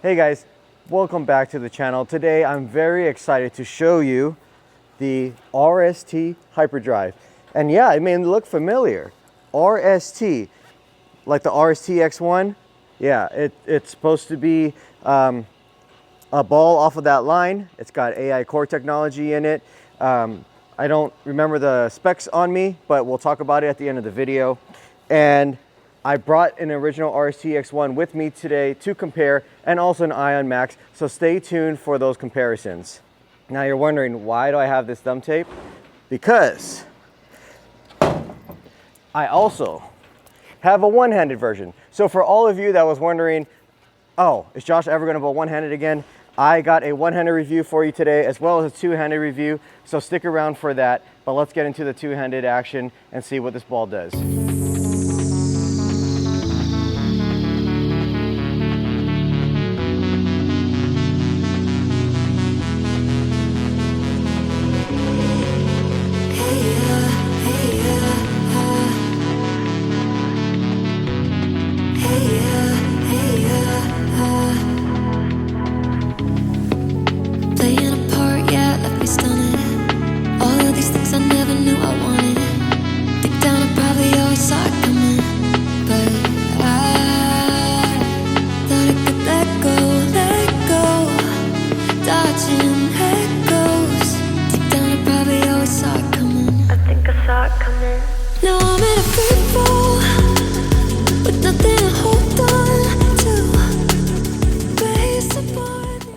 Hey guys, welcome back to the channel. Today I'm very excited to show you the RST HYPERDRIVE. And yeah, it may look familiar. RST, like the RST X1. Yeah, it's supposed to be a ball off of that line. It's got AI core technology in it. I don't remember the specs on me, but we'll talk about it at the end of the video. And I brought an original RST X1 with me today to compare, and also an Ion Max, so stay tuned for those comparisons. Now you're wondering, why do I have this thumb tape? Because I also have a one-handed version. So for all of you that was wondering, oh, is Josh ever gonna bowl one-handed again? I got a one-handed review for you today, as well as a two-handed review, so stick around for that. But let's get into the two-handed action and see what this ball does.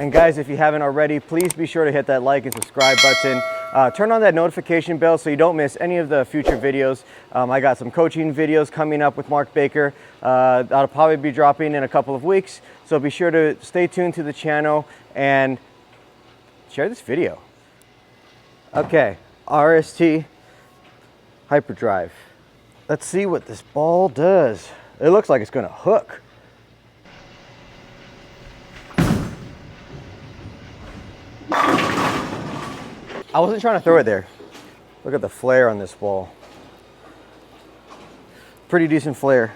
And guys, if you haven't already, please be sure to hit that like and subscribe button. Turn on that notification bell so you don't miss any of the future videos. I got some coaching videos coming up with Mark Baker. That'll probably be dropping in a couple of weeks. So be sure to stay tuned to the channel and share this video. Okay, RST HYPERDRIVE. Let's see what this ball does. It looks like it's gonna hook. I wasn't trying to throw it there. Look at the flare on this ball. Pretty decent flare.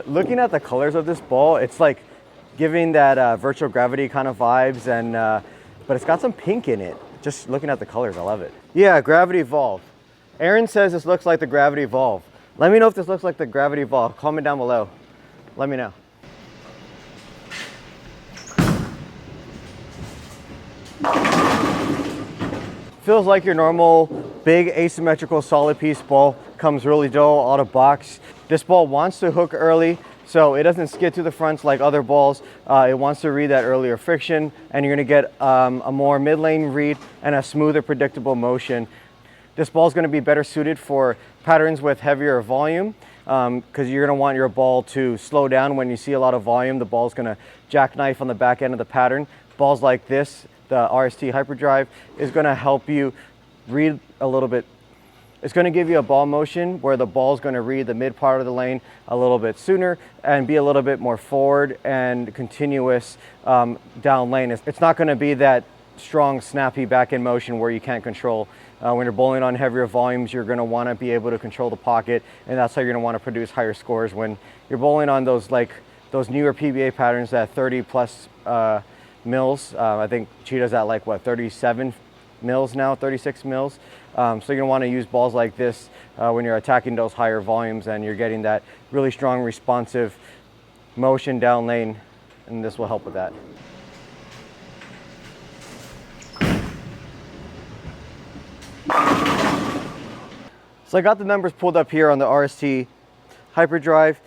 Looking at the colors of this ball, it's like giving that virtual gravity kind of vibes, and but it's got some pink in it. Just looking at the colors, I love it. Yeah, Gravity Evolve. Aaron says this looks like the Gravity Evolve. Let me know if this looks like the Gravity Evolve. Comment down below. Let me know. Feels like your normal big asymmetrical solid piece ball. Comes really dull out of box. This ball wants to hook early, so it doesn't skid to the fronts like other balls. It wants to read that earlier friction, and you're gonna get a more mid-lane read and a smoother, predictable motion. This ball is gonna be better suited for patterns with heavier volume, because you're gonna want your ball to slow down when you see a lot of volume. The ball's gonna jackknife on the back end of the pattern. Balls like this, the RST HYPERDRIVE, is gonna help you read a little bit. It's going to give you a ball motion where the ball's going to read the mid part of the lane a little bit sooner and be a little bit more forward and continuous down lane. It's not going to be that strong, snappy back end motion where you can't control. When you're bowling on heavier volumes, you're going to want to be able to control the pocket, and that's how you're going to want to produce higher scores. When you're bowling on those newer PBA patterns at 30 plus mils, I think Cheetah's at like what, 37 mils now, 36 mils. So you're gonna wanna use balls like this when you're attacking those higher volumes and you're getting that really strong responsive motion down lane, and this will help with that. So I got the numbers pulled up here on the RST HYPERDRIVE.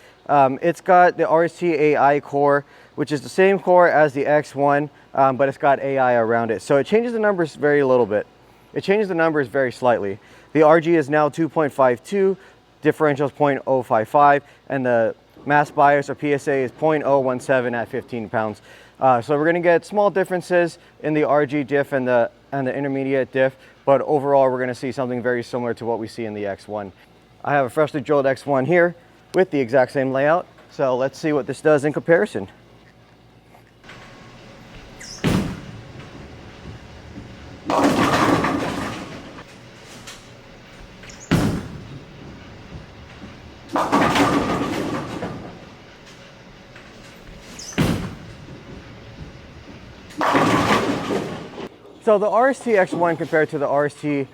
It's got the RST AI core, which is the same core as the X1, but it's got AI around it. So it changes the numbers very little bit. It changes the numbers very slightly. The RG is now 2.52, differential is 0.055, and the mass bias or PSA is 0.017 at 15 pounds. So we're gonna get small differences in the RG diff and the intermediate diff, but overall we're gonna see something very similar to what we see in the X1. I have a freshly drilled X1 here with the exact same layout. So let's see what this does in comparison. So the RST X1 compared to the RST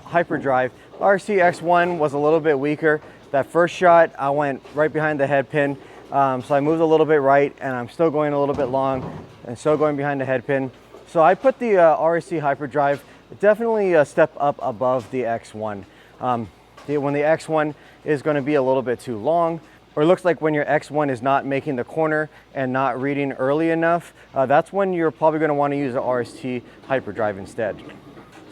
HYPERDRIVE, RST X1 was a little bit weaker. That first shot, I went right behind the head pin. So I moved a little bit right, and I'm still going a little bit long and still going behind the head pin. So I put the RST HYPERDRIVE definitely a step up above the X1. When the X1 is going to be a little bit too long, or it looks like when your X1 is not making the corner and not reading early enough, that's when you're probably going to want to use the RST HYPERDRIVE instead.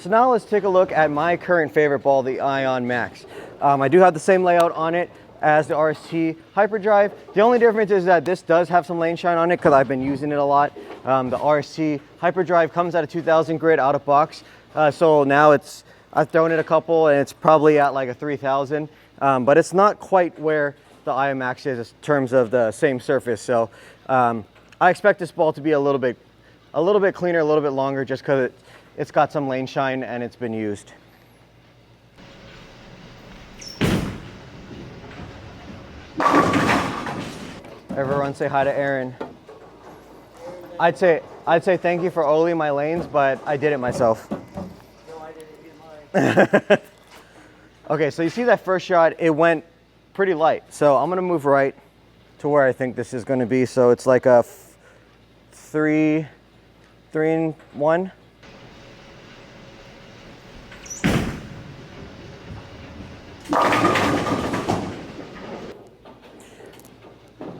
So now let's take a look at my current favorite ball, the Ion Max. I do have the same layout on it as the RST HYPERDRIVE. The only difference is that this does have some lane shine on it because I've been using it a lot. The RST HYPERDRIVE comes at a 2000 grit out of box. So now I've thrown it a couple and it's probably at like a 3000, but it's not quite where the Ion Max is in terms of the same surface. So I expect this ball to be a little bit cleaner, a little bit longer, just because it's got some lane shine and it's been used. Everyone say hi to Aaron. I'd say thank you for oiling my lanes, but I did it myself. No, I didn't get mine. Okay, so you see that first shot, it went pretty light. So I'm gonna move right to where I think this is gonna be. So it's like a 3 and 1.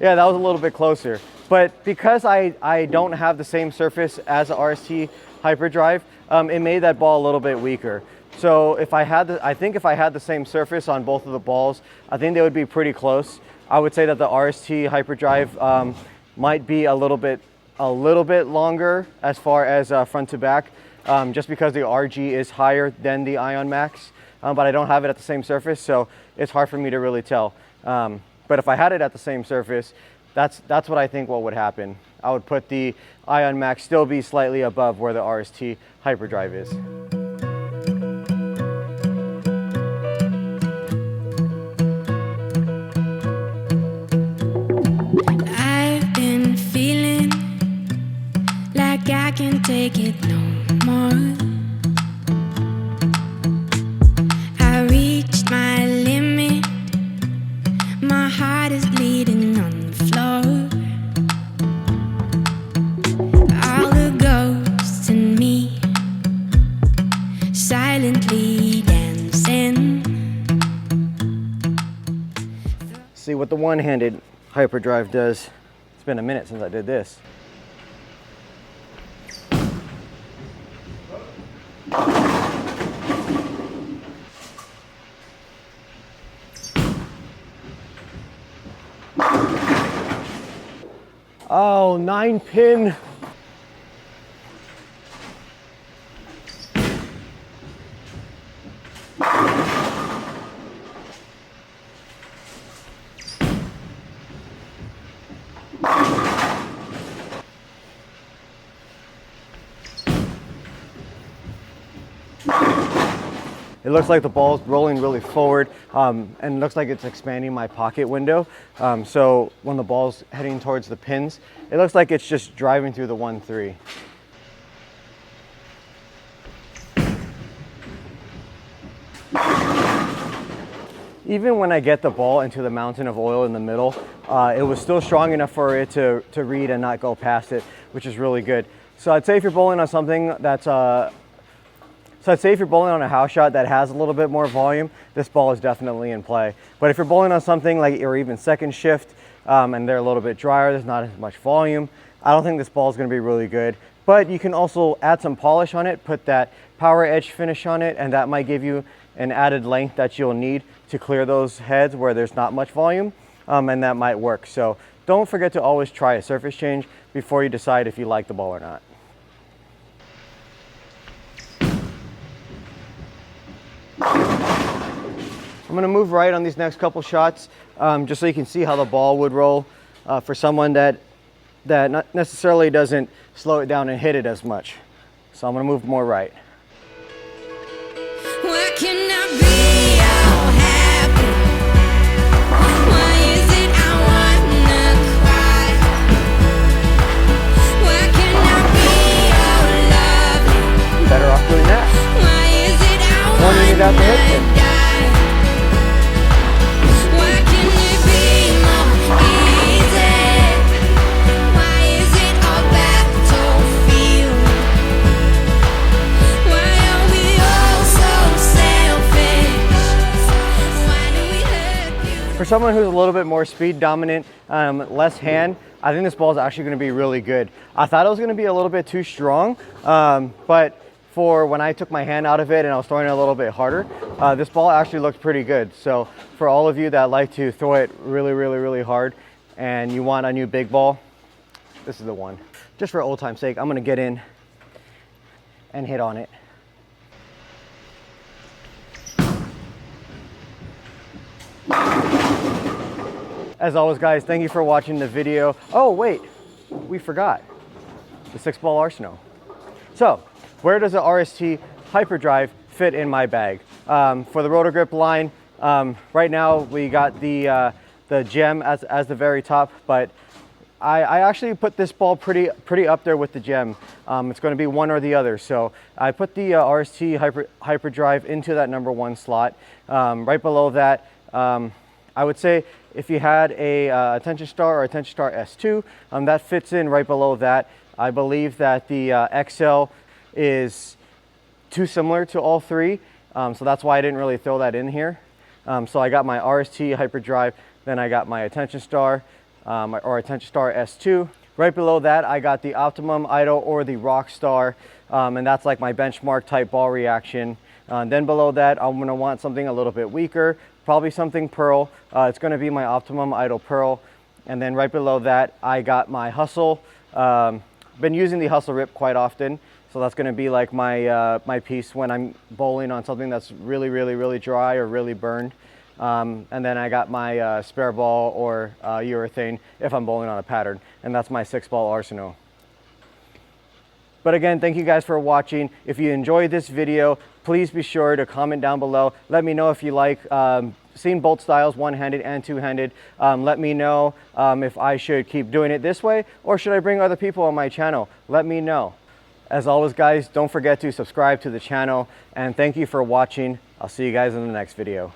Yeah, that was a little bit closer. But because I don't have the same surface as the RST HYPERDRIVE, it made that ball a little bit weaker. So I think if I had the same surface on both of the balls, I think they would be pretty close. I would say that the RST HYPERDRIVE might be a little bit longer as far as front to back, just because the RG is higher than the Ion Max. But I don't have it at the same surface, so it's hard for me to really tell. But if I had it at the same surface, that's what I think what would happen. I would put the Ion Max still be slightly above where the RST HYPERDRIVE is. I've been feeling like I can't take it no more. I reached my limit. My heart is bleeding on the floor. All the ghosts in me silently dancing. See what the one-handed HYPERDRIVE does. It's been a minute since I did this. Oh, 9-pin. It looks like the ball's rolling really forward, and it looks like it's expanding my pocket window. So when the ball's heading towards the pins, it looks like it's just driving through the 1-3. Even when I get the ball into the mountain of oil in the middle, it was still strong enough for it to read and not go past it, which is really good. So I'd say if you're bowling on something that's I'd say if you're bowling on a house shot that has a little bit more volume, this ball is definitely in play. But if you're bowling on something like, or even second shift, and they're a little bit drier, there's not as much volume, I don't think this ball is going to be really good. But you can also add some polish on it, put that power edge finish on it, and that might give you an added length that you'll need to clear those heads where there's not much volume, and that might work. So don't forget to always try a surface change before you decide if you like the ball or not. I'm going to move right on these next couple shots, just so you can see how the ball would roll for someone that not necessarily doesn't slow it down and hit it as much. So I'm going to move more right. Why can I be all happy? Why is it I wanna cry? Why can I be all lovely? Better at the hit pin. Why can it be more easy? Why is it all battlefield? Why are we all so selfish? Why do we hurt you? For someone who's a little bit more speed dominant, less hand, I think this ball is actually going to be really good. I thought it was going to be a little bit too strong, but for when I took my hand out of it and I was throwing it a little bit harder, this ball actually looked pretty good. So for all of you that like to throw it really hard and you want a new big ball, this is the one. Just for old time's sake, I'm going to get in and hit on it. As always, guys, thank you for watching the video. Oh, wait, we forgot the 6-ball arsenal. So, where does the RST HYPERDRIVE fit in my bag? For the Roto Grip line, right now we got the gem as the very top, but I actually put this ball pretty up there with the gem. It's going to be one or the other. So I put the RST HYPERDRIVE into that #1 slot. Right below that, I would say if you had a Attention Star or Attention Star S2, that fits in right below that. I believe that the XL is too similar to all three, so that's why I didn't really throw that in here. So I got my RST HYPERDRIVE, then I got my Attention Star or Attention Star S2. Right below that, I got the Optimum Idol or the Rockstar, and that's like my benchmark type ball reaction. Then below that, I'm gonna want something a little bit weaker, probably something Pearl. It's gonna be my Optimum Idol Pearl. And then right below that, I got my Hustle. Been using the Hustle Rip quite often, so that's gonna be like my my piece when I'm bowling on something that's really dry or really burned. And then I got my spare ball or urethane if I'm bowling on a pattern, and that's my 6-ball arsenal. But again, thank you guys for watching. If you enjoyed this video, please be sure to comment down below. Let me know if you like seeing both styles, one-handed and two-handed. Let me know if I should keep doing it this way or should I bring other people on my channel. Let me know. As always, guys, don't forget to subscribe to the channel, and thank you for watching. I'll see you guys in the next video.